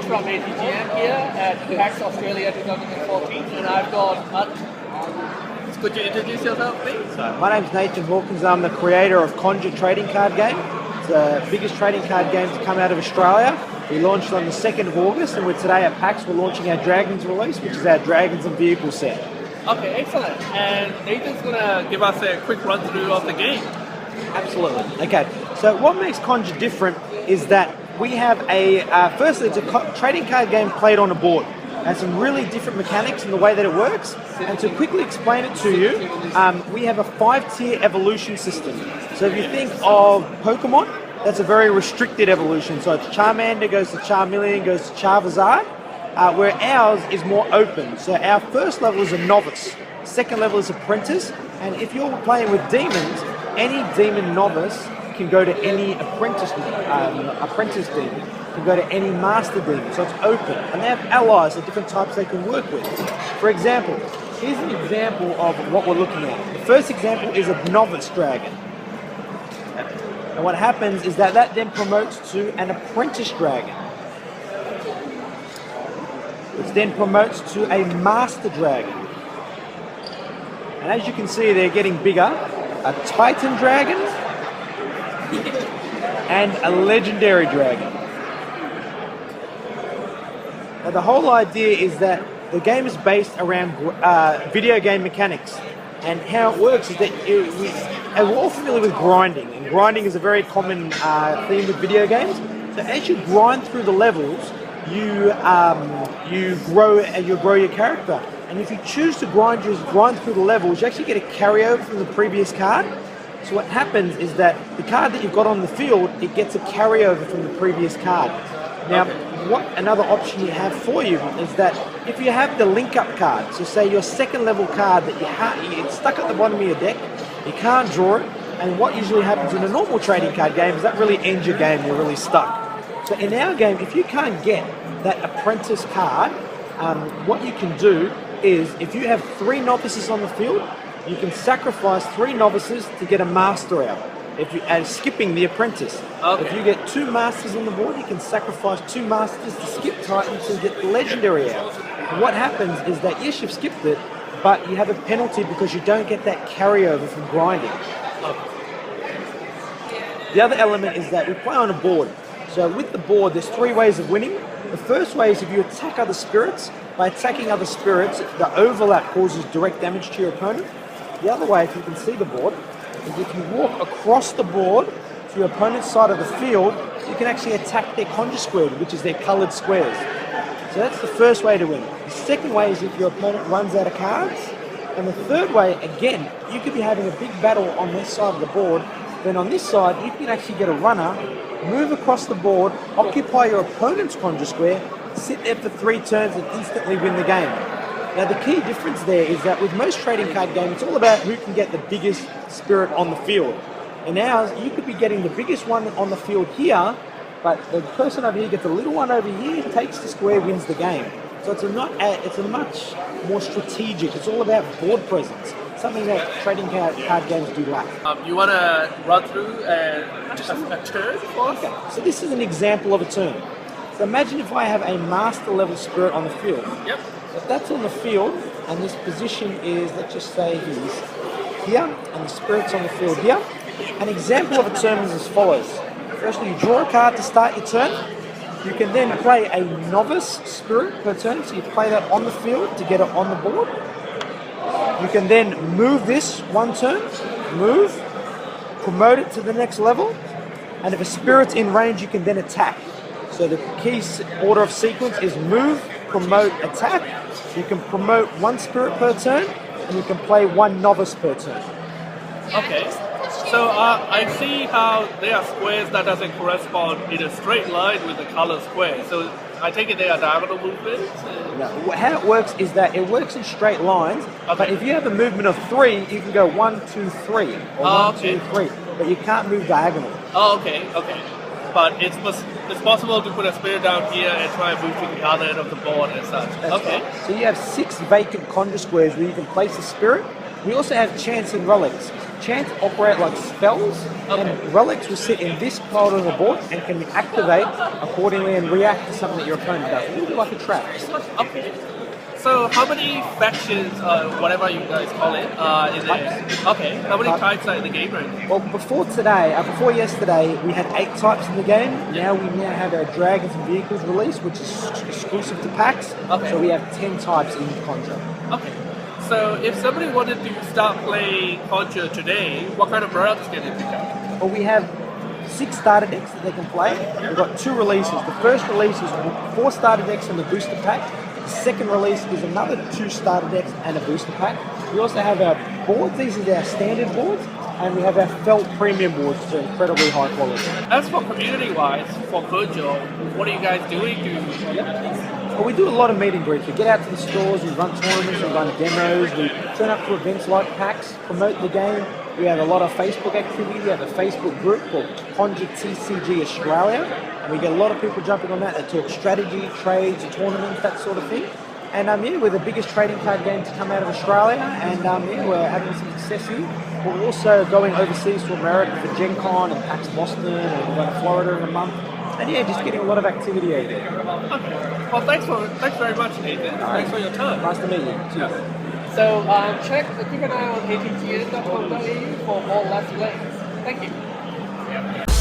from ATGM here at PAX Australia 2014, and I've got. Could you introduce yourself, please? My name's Nathan Hawkins. I'm the creator of Conjure trading card game. It's the biggest trading card game to come out of Australia. We launched on the 2nd of August, and we're today at PAX. We're launching our Dragons release, which is our Dragons and Vehicle set. Okay, excellent. And Nathan's going to give us a quick run through of the game. Absolutely. Okay, so what makes Conjure different is that we have firstly, it's a trading card game played on a board. It has some really different mechanics in the way that it works. And to quickly explain it to you, we have a 5-tier evolution system. So if you think of Pokemon, that's a very restricted evolution. So it's Charmander goes to Charmeleon, goes to Charizard, where ours is more open. So our first level is a novice, second level is apprentice, and if you're playing with demons, any demon novice can go to any apprentice demon, can go to any master demon, so it's open. And they have allies of different types they can work with. For example, here's an example of what we're looking at. The first example is a novice dragon. And what happens is that then promotes to an apprentice dragon, which then promotes to a master dragon. And as you can see, they're getting bigger. A Titan dragon and a legendary dragon. Now the whole idea is that the game is based around video game mechanics, and how it works is that we're all familiar with grinding, and grinding is a very common theme with video games. So as you grind through the levels, you grow your character. And if you choose to grind through the levels, you actually get a carryover from the previous card. So what happens is that the card that you've got on the field, it gets a carryover from the previous card. Now, what another option you have for you is that if you have the link-up card, so say your second level card that it's stuck at the bottom of your deck, you can't draw it, and what usually happens in a normal trading card game is that really ends your game, you're really stuck. So in our game, if you can't get that apprentice card, what you can do is, if you have 3 novices on the field, you can sacrifice 3 novices to get a master out. And skipping the apprentice. Okay. If you get 2 masters on the board, you can sacrifice 2 masters to skip Titans to get the legendary out. And what happens is that, yes, you've skipped it, but you have a penalty because you don't get that carryover from grinding. Okay. The other element is that we play on a board. So with the board, there's 3 ways of winning. The first way is if you attack other spirits. By attacking other spirits, the overlap causes direct damage to your opponent. The other way, if you can see the board, is if you walk across the board to your opponent's side of the field, you can actually attack their conjure square, which is their coloured squares. So that's the first way to win. The second way is if your opponent runs out of cards. And the third way, again, you could be having a big battle on this side of the board. Then on this side, you can actually get a runner, move across the board, occupy your opponent's conjure square, sit there for 3 turns and instantly win the game. Now the key difference there is that with most trading card games, it's all about who can get the biggest spirit on the field. In ours, you could be getting the biggest one on the field here, but the person over here gets a little one over here, takes the square, wins the game. So it's a much more strategic. It's all about board presence, something that trading card games do lack. You want to run through a turn for us? Okay, so this is an example of a turn. So imagine if I have a master level spirit on the field. Yep. If that's on the field, and this position is, let's just say he's here, and the spirit's on the field here. An example of a turn is as follows. Firstly, you draw a card to start your turn. You can then play a novice spirit per turn, so you play that on the field to get it on the board. You can then move this 1 turn, move, promote it to the next level, and if a spirit's in range, you can then attack. So the key order of sequence is move, promote, attack. You can promote 1 spirit per turn, and you can play 1 novice per turn. Okay. So I see how there are squares that doesn't correspond in a straight line with the color square. So I take it they are diagonal movements? No. How it works is that it works in straight lines, but if you have a movement of 3, you can go 1, 2, 3, or 1, 2, 3, but you can't move diagonal. Oh, okay. But it's possible to put a spirit down here and try and move to the other end of the board and such. That's right. So you have 6 vacant conjure squares where you can place a spirit. We also have chancing relics. enchant operate like spells, and relics will sit in this part of the board and can activate accordingly and react to something that your opponent does. A little bit like a trap. Okay. So how many factions, whatever you guys call it, is it? Okay. How many types are in the game right now? Well, before yesterday, we had 8 types in the game. Now we have our Dragons and Vehicles release, which is exclusive to PAX. Okay. So we have 10 types in Conjure. Okay. So if somebody wanted to start playing Conjure today, what kind of products can they pick up? Well, we have 6 starter decks that they can play. We've got 2 releases. The first release is 4 starter decks and the booster pack. The second release is another 2 starter decks and a booster pack. We also have our boards. These are our standard boards. And we have our felt premium boards, which are incredibly high quality. As for community-wise, for Conjure, what are you guys doing to... Well, we do a lot of meet and greets. We get out to the stores, we run tournaments, we run demos, we turn up to events like PAX, promote the game. We have a lot of Facebook activity. We have a Facebook group called Conjure TCG Australia, and we get a lot of people jumping on that. They talk strategy, trades, tournaments, that sort of thing. And we're the biggest trading card game to come out of Australia, and we're having some success here. We're also going overseas to America for Gen Con and PAX Boston, and we're going to Florida in a month. And just getting a lot of activity out there. Okay. Well, thanks very much, Nathan. Thanks for your time. Nice to meet you. Cheers. So keep an eye on attn.com.au for more Let's Plays. Thank you.